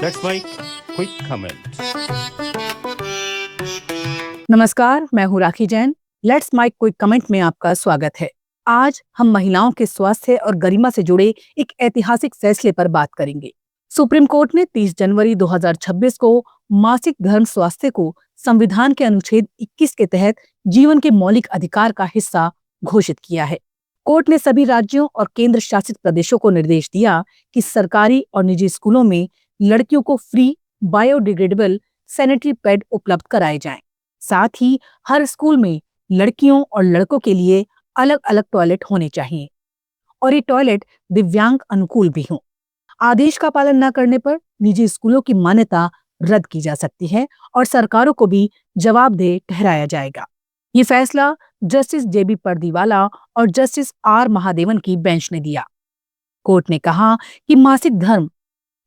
That's my quick comment. नमस्कार, मैं हूँ Rakhi Jain. Let's make quick comment में आपका स्वागत है। आज हम महिलाओं के स्वास्थ्य और गरिमा से जुड़े एक ऐतिहासिक फैसले पर बात करेंगे। सुप्रीम कोर्ट ने 30 जनवरी 2026 को मासिक धर्म स्वास्थ्य को संविधान के अनुच्छेद 21 के तहत जीवन के मौलिक अधिकार का हिस्सा घोषित किया है। कोर्ट ने सभी राज्यों और केंद्र शासित प्रदेशों को निर्देश दिया कि सरकारी और निजी स्कूलों में लड़कियों को फ्री बायोडिग्रेडेबल सैनिटरी पैड उपलब्ध कराए जाएं। साथ ही हर स्कूल में लड़कियों और लड़कों के लिए अलग अलग टॉयलेट होने चाहिए और ये टॉयलेट दिव्यांग अनुकूल भी हों। आदेश का पालन न करने पर निजी स्कूलों की मान्यता रद्द की जा सकती है और सरकारों को भी जवाबदेह ठहराया जाएगा। ये फैसला जस्टिस जेबी पर्दीवाला और जस्टिस आर महादेवन की बेंच ने दिया। कोर्ट ने कहा कि मासिक धर्म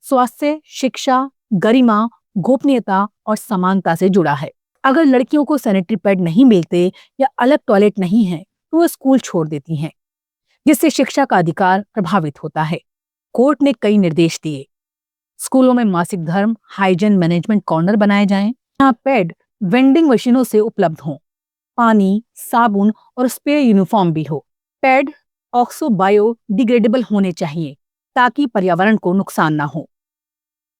स्वास्थ्य, शिक्षा, गरिमा, गोपनीयता और समानता से जुड़ा है। अगर लड़कियों को सैनिटरी पैड नहीं मिलते या अलग टॉयलेट नहीं है तो वो स्कूल छोड़ देती हैं, जिससे शिक्षा का अधिकार प्रभावित होता है। कोर्ट ने कई निर्देश दिए। स्कूलों में मासिक धर्म हाइजीन मैनेजमेंट कॉर्नर बनाए जाएं, जहां पैड वेंडिंग मशीनों से उपलब्ध हों, पानी, साबुन और स्प्रे यूनिफॉर्म भी हो। पैड ऑक्सो बायोडिग्रेडेबल होने चाहिए ताकि पर्यावरण को नुकसान ना हो।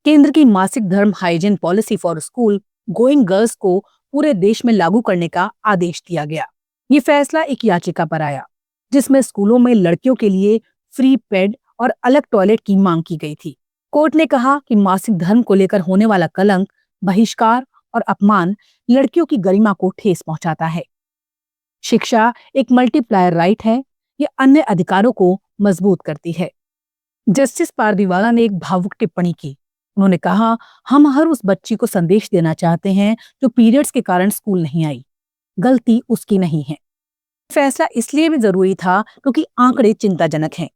केंद्र की मासिक धर्म hygiene policy for school going girls को पूरे देश में लागू करने का आदेश दिया गया। ये फैसला एक याचिका पर आया जिसमें स्कूलों में लड़कियों के लिए फ्री पैड और अलग टॉयलेट की मांग की गई थी। कोर्ट ने कहा कि मासिक धर्म को लेकर होने वाला कलंक, बहिष्कार और अपमान लड़कियों की गरिमा को ठेस पहुंचाता है। शिक्षा एक मल्टीप्लायर राइट है, ये अन्य अधिकारों को मजबूत करती है। जस्टिस पारदीवाला ने एक भावुक टिप्पणी की। उन्होंने कहा, हम हर उस बच्ची को संदेश देना चाहते हैं जो पीरियड्स के कारण स्कूल नहीं आई। गलती उसकी नहीं है। फैसला इसलिए भी जरूरी था क्योंकि आंकड़े चिंताजनक हैं।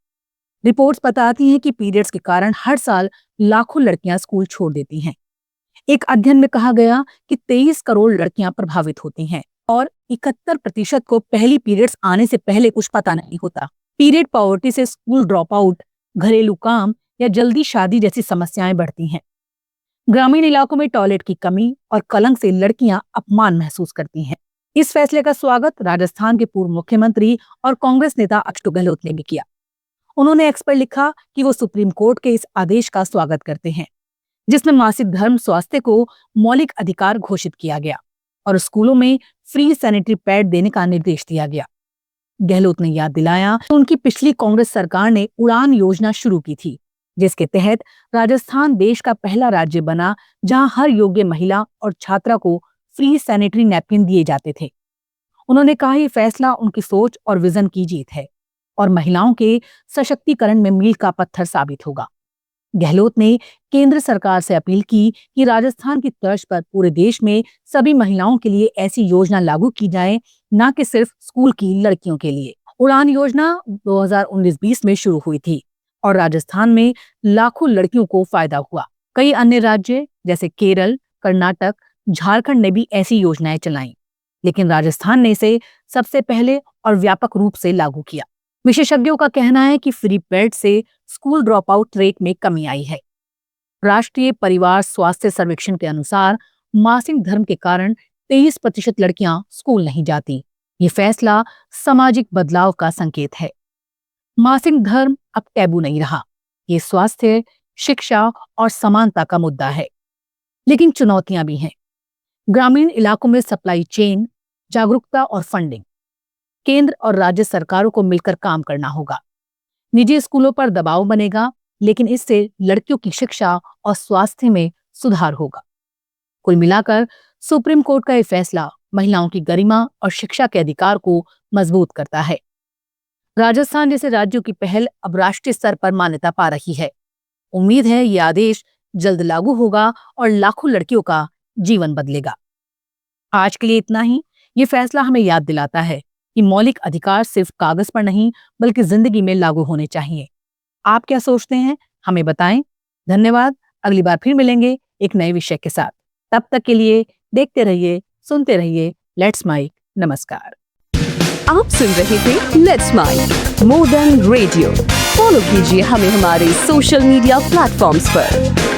रिपोर्ट्स बताती हैं कि पीरियड्स के कारण हर साल लाखों लड़कियां स्कूल छोड़ देती हैं। एक अध्ययन में कहा गया कि 23 करोड़ लड़कियां प्रभावित होती हैं और 71% को पहली पीरियड्स आने से पहले कुछ पता नहीं होता। पीरियड पॉवर्टी से स्कूल ड्रॉप आउट, घरेलू काम या जल्दी शादी जैसी समस्याएं बढ़ती हैं। ग्रामीण इलाकों में टॉयलेट की कमी और कलंक से लड़कियां अपमान महसूस करती हैं। इस फैसले का स्वागत राजस्थान के पूर्व मुख्यमंत्री और कांग्रेस नेता अशोक गहलोत ने भी किया। उन्होंने एक्स पर लिखा कि वो सुप्रीम कोर्ट के इस आदेश का स्वागत करते हैं जिसमें मासिक धर्म स्वास्थ्य को मौलिक अधिकार घोषित किया गया और स्कूलों में फ्री सैनिटरी पैड देने का निर्देश दिया गया। गहलोत ने याद दिलाया कि उनकी पिछली कांग्रेस सरकार ने उड़ान योजना शुरू की थी, जिसके तहत राजस्थान देश का पहला राज्य बना जहां हर योग्य महिला और छात्रा को फ्री सैनिटरी नैपकिन दिए जाते थे। उन्होंने कहा ये फैसला उनकी सोच और विजन की जीत है और महिलाओं के सशक्तिकरण में मील का पत्थर साबित होगा। गहलोत ने केंद्र सरकार से अपील की कि राजस्थान की तर्ज पर पूरे देश में सभी महिलाओं के लिए ऐसी योजना लागू की जाए, न कि सिर्फ स्कूल की लड़कियों के लिए। उड़ान योजना 2019-20 में शुरू हुई थी और राजस्थान में लाखों लड़कियों को फायदा हुआ। कई अन्य राज्य जैसे केरल, कर्नाटक, झारखंड ने भी ऐसी योजनाएं चलाईं, लेकिन राजस्थान ने इसे सबसे पहले और व्यापक रूप से लागू किया। विशेषज्ञों का कहना है कि फ्री पैड से स्कूल ड्रॉप आउट रेट में कमी आई है। राष्ट्रीय परिवार स्वास्थ्य सर्वेक्षण के अनुसार मासिक धर्म के कारण 23% लड़कियां स्कूल नहीं जाती। ये फैसला सामाजिक बदलाव का संकेत है। मासिक धर्म अब टैबू नहीं रहा। ये स्वास्थ्य, शिक्षा और समानता का मुद्दा है। लेकिन चुनौतियां भी हैं। ग्रामीण इलाकों में सप्लाई चेन, जागरूकता और फंडिंग। केंद्र और राज्य सरकारों को मिलकर काम करना होगा। निजी स्कूलों पर दबाव बनेगा, लेकिन इससे लड़कियों की शिक्षा और स्वास्थ्य में सुधार होगा। कुल मिलाकर सुप्रीम कोर्ट का यह फैसला महिलाओं की गरिमा और शिक्षा के अधिकार को मजबूत करता है। राजस्थान जैसे राज्यों की पहल अब राष्ट्रीय स्तर पर मान्यता पा रही है। उम्मीद है ये आदेश जल्द लागू होगा और लाखों लड़कियों का जीवन बदलेगा। आज के लिए इतना ही। ये फैसला हमें याद दिलाता है कि मौलिक अधिकार सिर्फ कागज पर नहीं बल्कि जिंदगी में लागू होने चाहिए। आप क्या सोचते हैं, हमें बताएं। धन्यवाद। अगली बार फिर मिलेंगे एक नए विषय के साथ। तब तक के लिए देखते रहिए, सुनते रहिए लेट्स माइक। नमस्कार। आप सुन रहे थे let's mike more than radio. Follow कीजिए हमें हमारे सोशल मीडिया प्लेटफॉर्म्स पर।